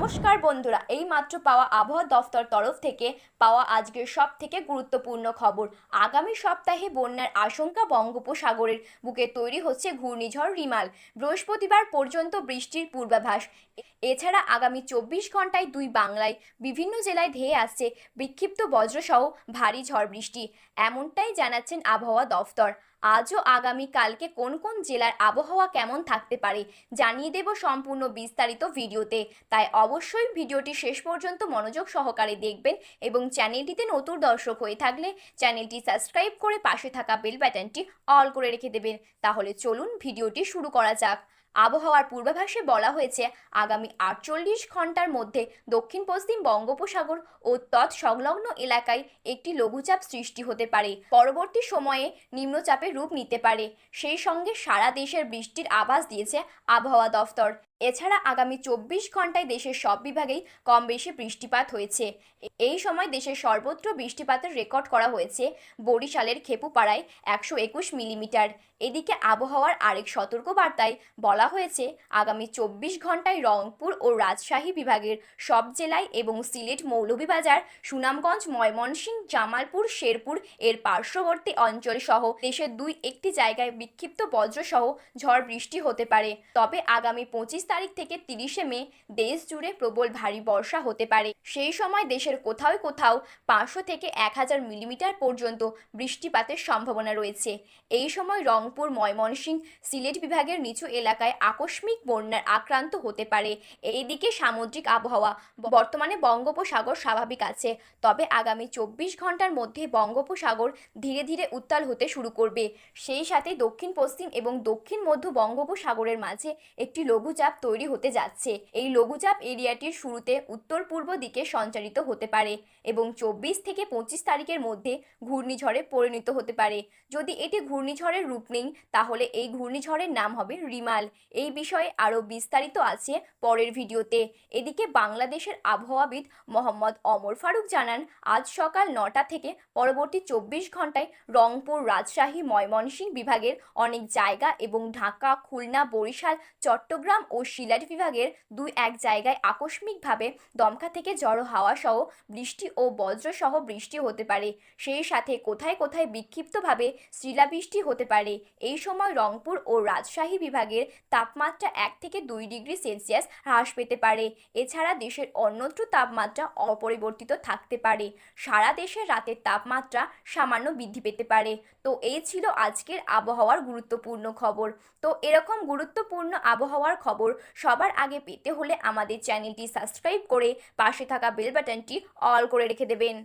নমস্কার বন্ধুরা, এই মাত্র পাওয়া আবহাওয়া দফতর তরফ থেকে পাওয়া আজকের সব থেকে গুরুত্বপূর্ণ খবর। আগামী সপ্তাহে বন্যার আশঙ্কা, বঙ্গোপসাগরের বুকে তৈরি হচ্ছে ঘূর্ণিঝড় রিমাল। বৃহস্পতিবার পর্যন্ত বৃষ্টির পূর্বাভাস। এছাড়া আগামী 24 ঘন্টায় দুই বাংলায় বিভিন্ন জেলায় ধেয়ে আসছে বিক্ষিপ্ত বজ্রসহ ভারী ঝড় বৃষ্টি, এমনটাই জানাচ্ছেন আবহাওয়া দফতর। আজও আগামী কালকে কোন কোন জেলার আবহাওয়া কেমন থাকতে পারে জানিয়ে দেব সম্পূর্ণ বিস্তারিত ভিডিওতে। তাই অবশ্যই ভিডিওটি শেষ পর্যন্ত মনোযোগ সহকারে দেখবেন এবং চ্যানেলটিতে নতুন দর্শক হয়ে থাকলে চ্যানেলটি সাবস্ক্রাইব করে পাশে থাকা বেল বাটনটি অল করে রেখে দেবেন। তাহলে চলুন ভিডিওটি শুরু করা যাক। আবহাওয়ার পূর্বাভাসে বলা হয়েছে আগামী 48 ঘন্টার মধ্যে দক্ষিণ পশ্চিম বঙ্গোপসাগর ও তৎসংলগ্ন এলাকায় একটি লঘুচাপ সৃষ্টি হতে পারে। পরবর্তী সময়ে নিম্নচাপের রূপ নিতে পারে। সেই সঙ্গে সারা দেশের বৃষ্টির আভাস দিয়েছে আবহাওয়া দফতর। এছাড়া আগামী 24 ঘন্টায় দেশের সব বিভাগেই কম বেশি বৃষ্টিপাত হয়েছে। এই সময় দেশের সর্বত্র বৃষ্টিপাতের রেকর্ড করা হয়েছে বরিশালের খেপুপাড়ায় 121 মিলিমিটার। এদিকে আবহাওয়ার আরেক সতর্কবার্তায় বলা হয়েছে আগামী 24 ঘন্টায় রংপুর ও রাজশাহী বিভাগের সব জেলায় এবং সিলেট, মৌলভীবাজার, সুনামগঞ্জ, ময়মনসিংহ, জামালপুর, শেরপুর এর পার্শ্ববর্তী অঞ্চল সহ দেশের একটি জায়গায় বিক্ষিপ্ত বজ্রসহ ঝড় বৃষ্টি হতে পারে। তবে আগামী 25 তারিখ থেকে 30শে মে দেশ জুড়ে প্রবল ভারী বর্ষা হতে পারে। সেই সময় দেশের কোথাও কোথাও 500 থেকে 1000 মিলিমিটার পর্যন্ত বৃষ্টিপাতের সম্ভাবনা রয়েছে। এই সময় রংপুর, ময়মনসিংহ, সিলেট বিভাগের নিচু এলাকায় আকস্মিক বন্যার আক্রান্ত হতে পারে। এইদিকে সামুদ্রিক আবহাওয়া বর্তমানে বঙ্গোপসাগর স্বাভাবিক আছে, তবে আগামী 24 ঘন্টার মধ্যে বঙ্গোপসাগর ধীরে ধীরে উত্তাল হতে শুরু করবে। সেই সাথে দক্ষিণ পশ্চিম এবং দক্ষিণ মধ্য বঙ্গোপসাগরের মাঝে একটি লঘুচাপ তৈরি হতে যাচ্ছে। এই লঘুচাপ এরিয়াটির শুরুতে উত্তর পূর্ব দিকে সঞ্চারিত হতে পারে এবং 24 থেকে 25 তারিখের মধ্যে ঘূর্ণিঝড়ে পরিণত হতে পারে। যদি এটি ঘূর্ণিঝড়ের রূপ নেয় তাহলে এই ঘূর্ণিঝড়ের নাম হবে রিমাল। এই বিষয়ে আরও বিস্তারিত আছে পরের ভিডিওতে। এদিকে বাংলাদেশের আবহাওয়াবিদ মোহাম্মদ ওমর ফারুক জানান, আজ সকাল 9টা থেকে পরবর্তী 24 ঘন্টায় রংপুর, রাজশাহী, ময়মনসিংহ বিভাগের অনেক জায়গা এবং ঢাকা, খুলনা, বরিশাল, চট্টগ্রাম ও সিলেট বিভাগের 2-1 জায়গায় আকস্মিকভাবে দমকা থেকে ঝড়ো হাওয়া সহ বৃষ্টি ও বজ্রসহ বৃষ্টি হতে পারে। সেই সাথে কোথায় কোথায় বিক্ষিপ্তভাবে শিলাবৃষ্টি হতে পারে। এই সময় রংপুর ও রাজশাহী বিভাগের তাপমাত্রা 1 থেকে 2 ডিগ্রি সেলসিয়াস হ্রাস পেতে পারে। এছাড়া দেশের অন্যত্র তাপমাত্রা অপরিবর্তিত থাকতে পারে। সারা দেশের রাতের তাপমাত্রা সামান্য বৃদ্ধি পেতে পারে। তো এই ছিল আজকের আবহাওয়ার গুরুত্বপূর্ণ খবর। তো এরকম গুরুত্বপূর্ণ আবহাওয়ার খবর সবার আগে পেতে হলে আমাদের চ্যানেলটি সাবস্ক্রাইব করে পাশে থাকা বেল বাটনটি অল করে রেখে দেবেন।